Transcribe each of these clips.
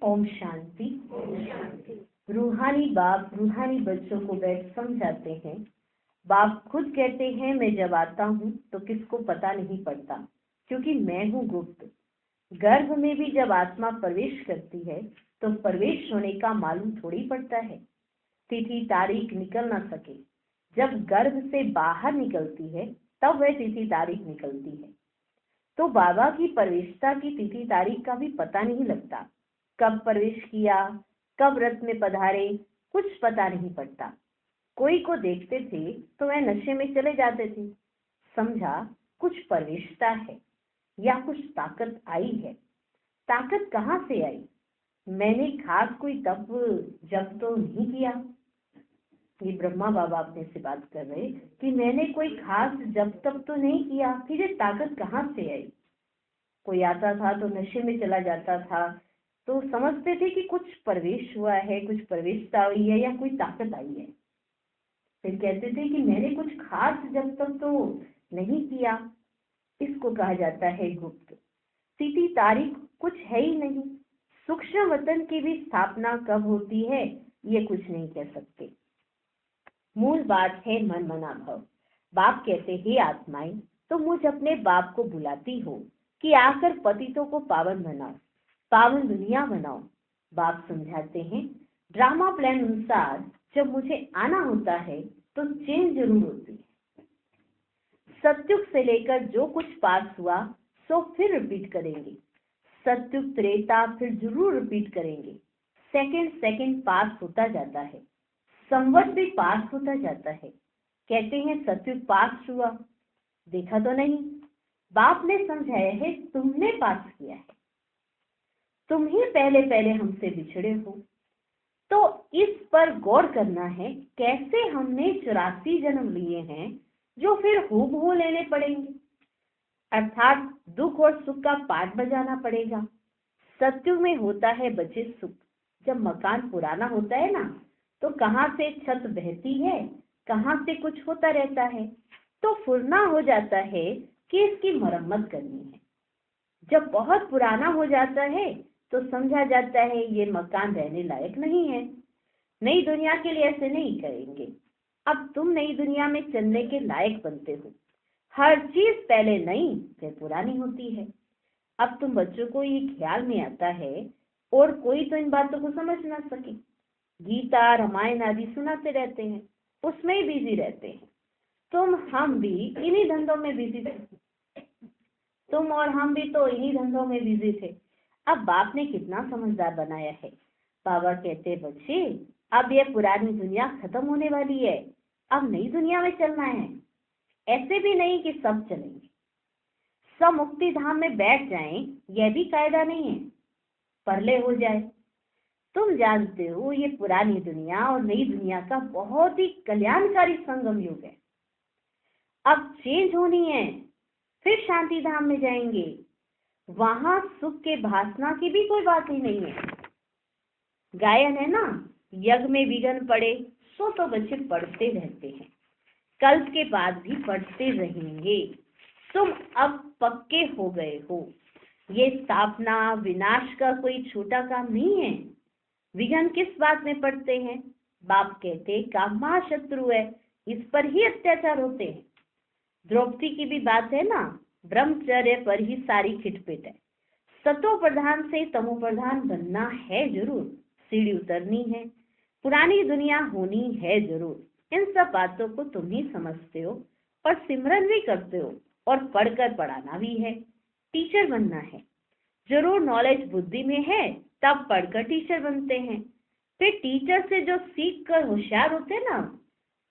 ओम शांति। रूहानी बाप रूहानी बच्चों को बैठ समझाते हैं। बाप खुद कहते हैं, मैं जब आता हूँ तो किसको पता नहीं पड़ता, क्योंकि मैं हूँ गुप्त। गर्भ में भी जब आत्मा प्रवेश करती है तो प्रवेश होने का मालूम थोड़ी पड़ता है। तिथि तारीख निकल ना सके, जब गर्भ से बाहर निकलती है तब वह तिथि तारीख निकलती है। तो बाबा की प्रवेशता की तिथि तारीख का भी पता नहीं लगता। कब प्रवेश किया, कब रथ में पधारे, कुछ पता नहीं पड़ता। कोई को देखते थे तो वह नशे में चले जाते थे। समझा कुछ प्रवेशता है या कुछ ताकत आई है। ताकत कहाँ से आई? मैंने खास कोई तप जप तो नहीं किया। ये ब्रह्मा बाबा अपने से बात कर रहे कि मैंने कोई खास जप तप तो नहीं किया, फिर ये ताकत कहाँ से आई? कोई आता था तो नशे में चला जाता था, तो समझते थे कि कुछ प्रवेश हुआ है, कुछ प्रवेशता हुई है या कोई ताकत आई है। फिर कहते थे कि मैंने कुछ खास जब तक तो नहीं किया। इसको कहा जाता है गुप्त। तिथि तारीख कुछ है ही नहीं। सूक्ष्म वतन की भी स्थापना कब होती है ये कुछ नहीं कह सकते। मूल बात है मन मना भव। बाप कहते हैं, आत्माएं तो मुझ अपने बाप को बुलाती हो कि आकर पतितों को पावन बनाओ, पावन दुनिया बनाओ। बाप समझाते हैं, ड्रामा प्लान अनुसार जब मुझे आना होता है तो चेंज जरूर होती है। सत्युग से लेकर जो कुछ पास हुआ सो फिर रिपीट करेंगे। सत्युग त्रेता फिर जरूर रिपीट करेंगे। सेकंड पास होता जाता है, संवत भी पास होता जाता है। कहते हैं सत्युग पास हुआ, देखा तो नहीं। बाप ने समझाया है, तुमने पास किया है। तुम ही पहले हमसे बिछड़े हो। तो इस पर गौर करना है, कैसे हमने 84 जन्म लिए हैं जो फिर हूबहू लेने पड़ेंगे। अर्थात दुख और सुख का पाठ बजाना पड़ेगा। सत्युग में होता है बचे सुख। जब मकान पुराना होता है ना, तो कहाँ से छत बहती है, कहाँ से कुछ होता रहता है, तो फुरना हो जाता है कि इसकी मरम्मत करनी है। जब बहुत पुराना हो जाता है तो समझा जाता है ये मकान रहने लायक नहीं है। नई दुनिया के लिए ऐसे नहीं करेंगे। अब तुम नई दुनिया में चलने के लायक बनते हो। हर चीज पहले नई फिर पुरानी होती है। अब तुम बच्चों को ये ख्याल में आता है और कोई तो इन बातों को समझ ना सके। गीता रामायण आदि सुनाते रहते हैं, उसमें ही बिजी रहते हैं। हम भी इन्हीं धंधों में बिजी थे। तुम और हम भी तो इन्हीं धंधों में बिजी थे। अब बाप ने कितना समझदार बनाया है। बाबा कहते, बच्चे अब ये पुरानी दुनिया खत्म होने वाली है, अब नई दुनिया में चलना है। ऐसे भी नहीं कि सब चलेंगे, सब मुक्ति धाम में बैठ जाएं, यह भी कायदा नहीं है। परले हो जाए। तुम जानते हो ये पुरानी दुनिया और नई दुनिया का बहुत ही कल्याणकारी संगम युग है। अब चेंज होनी है, फिर शांति धाम में जाएंगे। वहां सुख के भासना की भी कोई बात ही नहीं है। गायन है ना, यज्ञ में विघ्न पड़े सो तो बच्चे पढ़ते रहते हैं, कल्प के बाद भी पढ़ते रहेंगे। तुम अब पक्के हो गए हो। ये स्थापना विनाश का कोई छोटा काम नहीं है। विघ्न किस बात में पड़ते हैं? बाप कहते, कामा शत्रु है, इस पर ही अत्याचार होते हैं। द्रौपदी की भी बात है ना, ब्रह्मचर्य पर ही सारी खिटपिट है। सतो प्रधान से तमो प्रधान बनना है जरूर, सीढ़ी उतरनी है, पुरानी दुनिया होनी है जरूर। इन सब बातों को तुम ही समझते हो और सिमरन भी करते हो, और पढ़कर पढ़ाना भी है। टीचर बनना है जरूर। नॉलेज बुद्धि में है तब पढ़कर टीचर बनते हैं। फिर टीचर से जो सीख कर होशियार होते ना,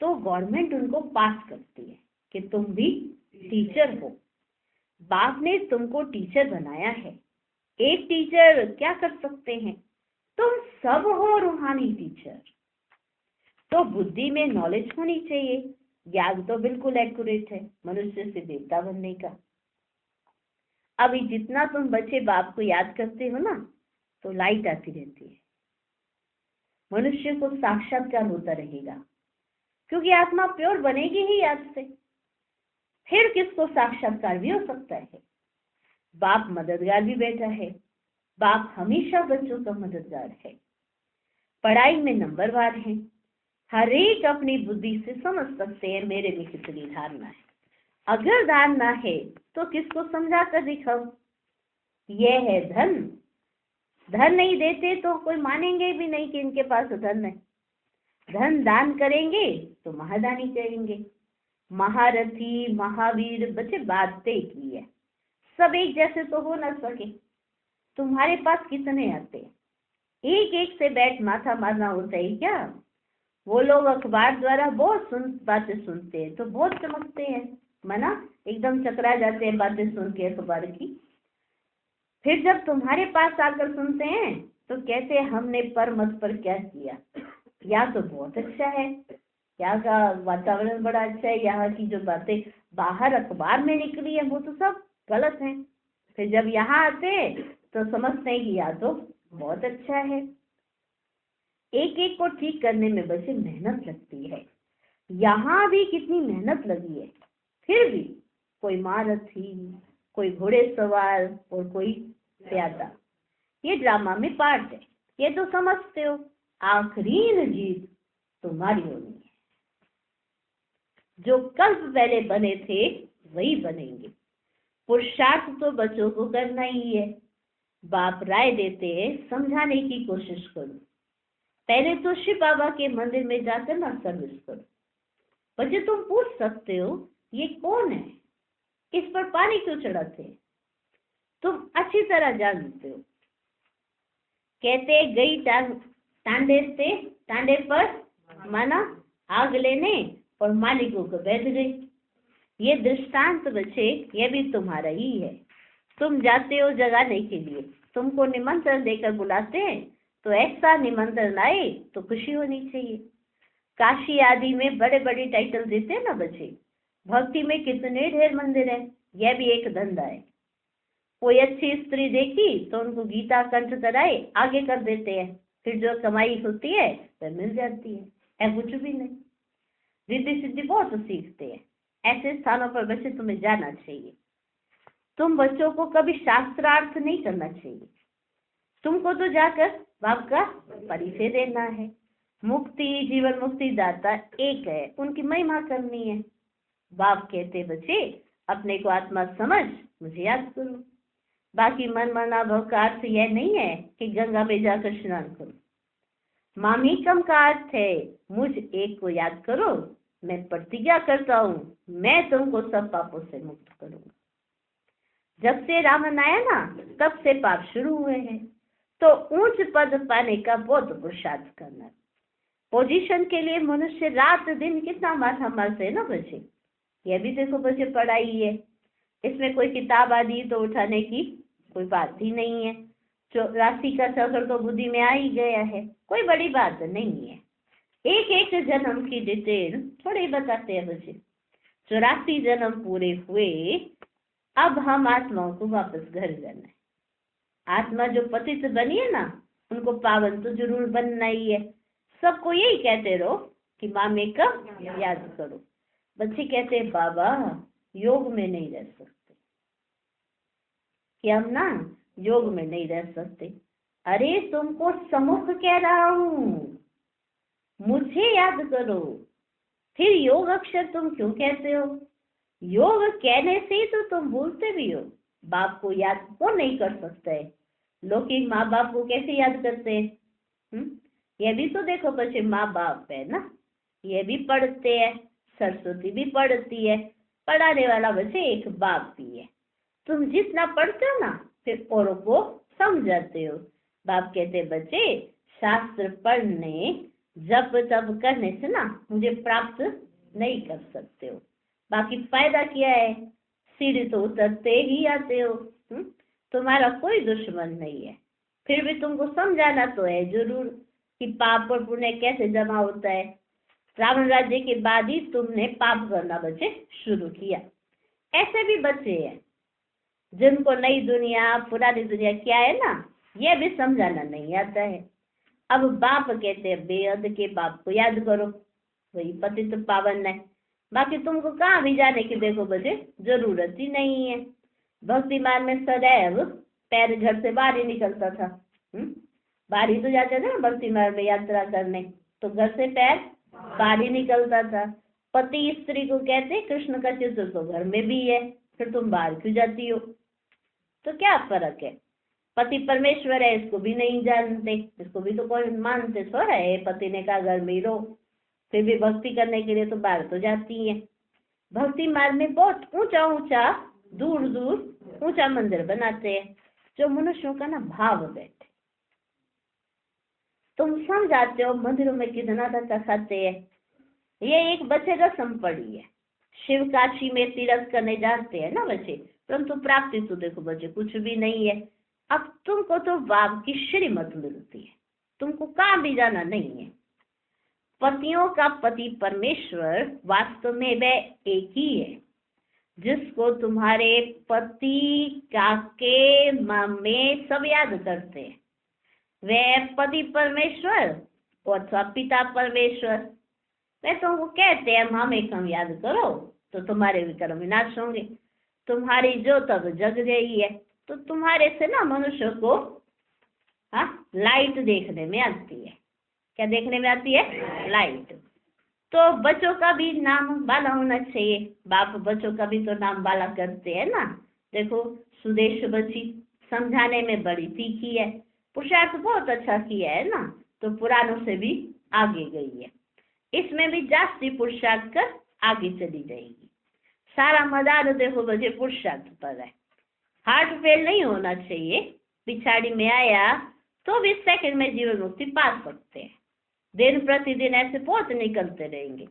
तो गवर्नमेंट उनको पास करती है कि तुम भी टीचर हो। बाप ने तुमको टीचर बनाया है। एक टीचर क्या कर सकते हैं? तुम सब हो रूहानी टीचर। तो बुद्धि में नॉलेज होनी चाहिए। ज्ञान तो बिल्कुल एक्यूरेट है मनुष्य से देवता बनने का। अभी जितना तुम बच्चे बाप को याद करते हो ना, तो लाइट आती रहती है। मनुष्य को साक्षात्कार होता रहेगा, क्योंकि आत्मा प्योर बनेगी ही याद से। फिर किसको साक्षात्कार भी हो सकता है? बाप मददगार भी बैठा है। बाप हमेशा बच्चों का मददगार है, पढ़ाई में नंबरवार है, हर एक अपनी बुद्धि से समझ सकते हैं मेरे में कितनी धारणा है। अगर धारणा है तो किसको समझा कर दिखाओ। यह है धन। धन नहीं देते तो कोई मानेंगे भी नहीं कि इनके पास धन है। धन दान करेंगे तो महादानी करेंगे। महारथी महावीर बच्चे बात एक ही है, सब एक जैसे तो हो ना सके। तुम्हारे पास कितने आते हैं? एक एक से बैठ माथा मारना होता है क्या? वो लोग अखबार द्वारा बहुत बातें सुनते हैं तो बहुत चमकते हैं, मना एकदम चकरा जाते हैं बातें सुन के अखबार की। फिर जब तुम्हारे पास आकर सुनते हैं तो कहते हैं हमने पर मत पर क्या किया। यहाँ तो बहुत अच्छा है, यहाँ का वातावरण बड़ा अच्छा है, यहाँ की जो बातें बाहर अखबार में निकली है वो तो सब गलत है। फिर जब यहाँ आते तो समझते हैं कि यहाँ तो बहुत अच्छा है। एक एक को ठीक करने में बच्चे मेहनत लगती है। यहाँ भी कितनी मेहनत लगी है, फिर भी कोई महारथी, कोई घोड़े सवार और कोई प्यादा। ये ड्रामा में पार्ट है, ये तो समझते हो। आखिरी जीत तुम्हारी होनी है। जो कल्प पहले बने थे वही बनेंगे। पुरुषार्थ तो बच्चों को करना ही है। बाप राय देते हैं, समझाने की कोशिश करो। पहले तो शिव बाबा के मंदिर में जाकर ना सर्विस करो। बच्चे तुम पूछ सकते हो ये कौन है, इस पर पानी क्यों चढ़ाते हैं? तुम अच्छी तरह जानते हो। कहते गई टांडे पर माना आग लेने और मालिकों को बैठ गई। ये दृष्टांत बच्चे ये भी तुम्हारा ही है। तुम जाते हो जगाने के लिए, तुमको निमंत्रण देकर बुलाते हैं तो ऐसा निमंत्रण आए तो खुशी होनी चाहिए। काशी आदि में बड़े बड़े टाइटल देते हैं ना बच्चे। भक्ति में कितने ढेर मंदिर है, यह भी एक धंधा है। कोई अच्छी स्त्री देखी तो उनको गीता कंठ कराए आगे कर देते हैं, फिर जो कमाई होती है वह मिल जाती है कुछ भी नहीं। रिद्धि सिद्धि बहुत सीखते हैं। ऐसे स्थानों पर बच्चे तुम्हें जाना चाहिए। तुम बच्चों को कभी शास्त्रार्थ नहीं करना चाहिए। तुमको तो जाकर बाप का परिचय देना है। मुक्ति जीवन मुक्ति दाता एक है, उनकी महिमा करनी है। बाप कहते बच्चे अपने को आत्मा समझ मुझे याद करो। बाकी मन मना भव का अर्थ यह नहीं है कि गंगा में जाकर स्नान करो। मामीकम का अर्थ है मुझ एक को याद करो, मैं प्रतिज्ञा करता हूँ मैं तुमको सब पापों से मुक्त करूंगा। जब से रावण आया ना तब से पाप शुरू हुए हैं, तो ऊंच पद पाने का बहुत पुरुषार्थ करना। पोजीशन के लिए मनुष्य रात दिन कितना माथा मारते है ना बच्चे। यह भी देखो बच्चे पढ़ाई है, इसमें कोई किताब आदि तो उठाने की कोई बात ही नहीं है। 84 का चक्र तो बुद्धि में आ ही गया है, कोई बड़ी बात नहीं है। एक एक जन्म की डिटेल थोड़े बताते हैं बच्चे। 84 जन्म पूरे हुए, अब हम आत्माओं को वापस घर जाना है। आत्मा जो पतित बनी है ना उनको पावन तो जरूर बनना ही है। सबको यही कहते रहो कि मामे का याद करो। बच्चे कहते हैं बाबा योग में नहीं रह सकते, कि हम ना योग में नहीं रह सकते। अरे तुमको सम्मुख कह रहा हूँ, मुझे याद करो। फिर योग अक्षर तुम क्यों कहते हो? योग कहने से ही तो तुम भूलते भी हो। बाप को याद कौन नहीं कर सकता है? लौकिक माँ बाप को कैसे याद करते हैं? ये भी तो देखो बच्चे माँ बाप है ना, ये भी पढ़ते हैं, सरस्वती भी पढ़ती है, पढ़ाने वाला बच्चे एक बाप भी है। तुम जितना पढ़ते हो ना फिर औरों को समझाते हो। बाप कहते बच्चे शास्त्र पढ़ने जप तप करने से ना मुझे प्राप्त नहीं कर सकते हो। बाकी फायदा क्या है? सीढ़ी तो उतरते ही आते हो। तुम्हारा कोई दुश्मन नहीं है। फिर भी तुमको समझाना तो है जरूर कि पाप और पुण्य कैसे जमा होता है। रावण राज्य के बाद ही तुमने पाप करना बच्चे शुरू किया। ऐसे भी बच्चे हैं जिनको नई दुनिया पुरानी दुनिया क्या है ना यह भी समझाना नहीं आता है। अब बाप कहते हैं बेअद के बाप को याद करो, वही पतित पावन है। बाकी तुमको कहाँ भी जाने की देखो बच्चे जरूरत ही नहीं है। भक्ति मार्ग में सदैव पैर घर से बाहर ही निकलता था। बाहर ही तो जाते थे ना भक्ति मार्ग में यात्रा करने, तो घर से पैर बाहर ही निकलता था। पति स्त्री को कहते कृष्ण का चित्र तो घर में भी है, फिर तुम बाहर क्यों जाती हो? तो क्या फर्क है? पति परमेश्वर है, इसको भी नहीं जानते, इसको भी तो कोई मानते थोड़ा है। पति ने कहा घर में ही रहो, फिर भी भक्ति करने के लिए तो बाहर तो जाती है। भक्ति मार्ग में बहुत ऊंचा ऊंचा दूर दूर ऊंचा मंदिर बनाते हैं जो मनुष्यों का ना भाव बैठे। तुम समझाते हो मंदिरों में कितना धक्का खाते हैं। ये एक बच्चे का संपड़ी है। शिव काशी में तीर्थ करने जाते हैं ना बच्चे, परंतु प्राप्ति तो देखो बच्चे कुछ भी नहीं है। अब तुमको तो बाप की श्रीमत मिलती है, तुमको कहाँ भी जाना नहीं है। पतियों का पति परमेश्वर वास्तव में वह एक ही है जिसको तुम्हारे पति काके मामे सब याद करते हैं। वह पति परमेश्वर अथवा पिता परमेश्वर वे तुमको कहते हैं हमें कम याद करो तो तुम्हारे भी कर्म विनाश होंगे। तुम्हारी जो तब जग रही है, तो तुम्हारे से ना मनुष्य को लाइट देखने में आती है। क्या देखने में आती है? लाइट। तो बच्चों का भी नाम बाला होना चाहिए। बाप बच्चों का भी तो नाम बाला करते हैं ना। देखो सुदेश बच्ची समझाने में बड़ी तीखी है, पुरुषार्थ बहुत अच्छा किया है ना, तो पुरानों से भी आगे गई है। इसमें भी जास्ती पुरुषार्थ कर आगे चली जाएगी। सारा मदार देखो बच्चे पुरुषार्थ पर है। हार्ट फेल नहीं होना चाहिए, पिछाड़ी में आया तो भी सेकंड में जीवन मुक्ति पा सकते हैं। दिन प्रतिदिन ऐसे बहुत निकलते रहेंगे।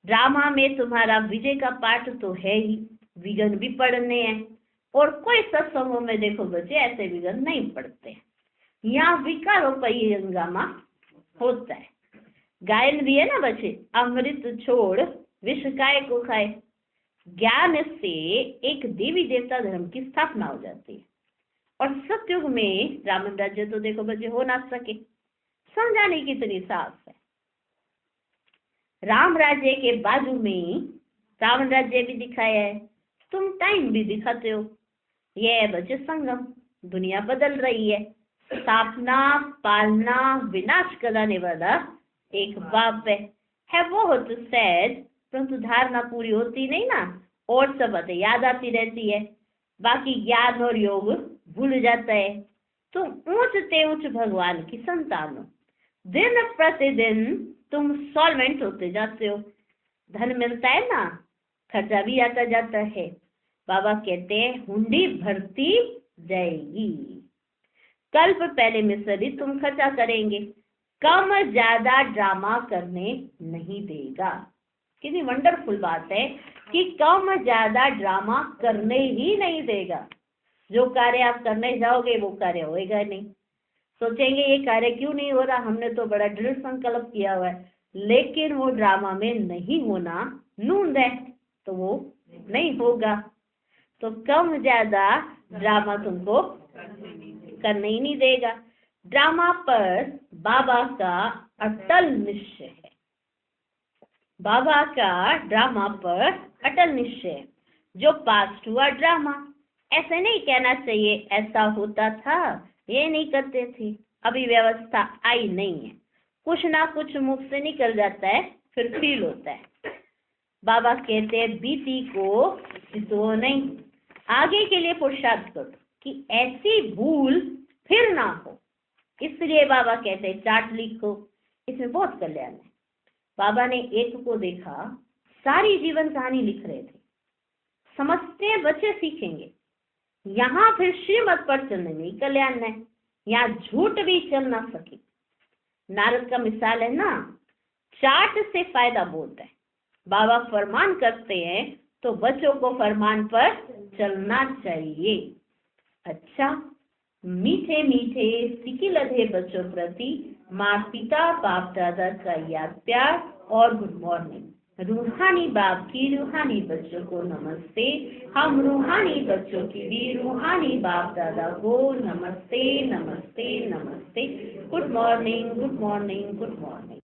ड्रामा में तुम्हारा विजय का पाठ तो है ही, विघ्न भी पढ़ने हैं। और कोई सत्संगों में देखो बच्चे ऐसे विघ्न नहीं पड़ते। यहाँ विकारों का ये हंगामा होता है। गायन भी है ना बच्चे, अमृत छोड़ विष काय को खाए। ज्ञान से एक देवी देवता धर्म की स्थापना हो जाती है। और सतयुग में राम राज्य तो देखो बच्चे हो ना सके। समझाने की इतनी साफ है। राम राज्य के बाजू में रावण राज्य भी दिखाया है, तुम टाइम भी दिखाते हो। यह बच्चे संगम, दुनिया बदल रही है। स्थापना पालना विनाश कराने वाला एक बाप है बहुत सहज, परंतु धारणा पूरी होती नहीं ना, और सब बातें याद आती रहती है, बाकी ज्ञान और योग भूल जाता है। तुम ऊंचते ऊंच भगवान की संतान हो। दिन प्रतिदिन तुम सॉल्वेंट होते जाते हो। धन मिलता है ना, खर्चा भी आता जाता है। बाबा कहते हैं हुंडी भरती जाएगी। कल्प पहले में सभी तुम खर्चा करेंगे, कम ज्यादा ड्रामा करने नहीं देगा। कितनी वंडरफुल बात है कि कम ज्यादा ड्रामा करने ही नहीं देगा। जो कार्य आप करने जाओगे वो कार्य होएगा नहीं। सोचेंगे ये कार्य क्यों नहीं हो रहा, हमने तो बड़ा दृढ़ संकल्प किया हुआ है, लेकिन वो ड्रामा में नहीं होना नूंद है, तो वो नहीं होगा। तो कम ज्यादा ड्रामा तुमको करने ही नहीं देगा। ड्रामा पर बाबा का अटल निश्चय है। बाबा का ड्रामा पर अटल निश्चय है। जो पास्ट हुआ ड्रामा, ऐसे नहीं कहना चाहिए ऐसा होता था, ये नहीं करते थे, अभी व्यवस्था आई नहीं है। कुछ ना कुछ मुख से निकल जाता है, फिर फील होता है। बाबा कहते हैं बीती को तो नहीं, आगे के लिए पुरुषार्थ करो कि ऐसी भूल फिर ना हो। इसलिए बाबा कहते हैं चार्ट लिखो, इसमें बहुत कल्याण है। बाबा ने एक को देखा, सारी जीवन कहानी लिख रहे थे। समझते हैं बच्चे सीखेंगे। यहाँ फिर श्रीमत पर चलने में कल्याण है, यहाँ झूठ भी चल ना सके। नारद का मिसाल है ना, चार्ट से फायदा बहुत है। बाबा फरमान करते हैं तो बच्चों को फरमान पर चलना चाहिए। अच्छा, मीठे मीठे सिकी लधे बच्चों प्रति माँ पिता बाप दादा का याद प्यार और गुड मॉर्निंग। रूहानी बाप की रूहानी बच्चों को नमस्ते। हम रूहानी बच्चों की भी रूहानी बाप दादा को नमस्ते नमस्ते नमस्ते। Good morning good morning good morning.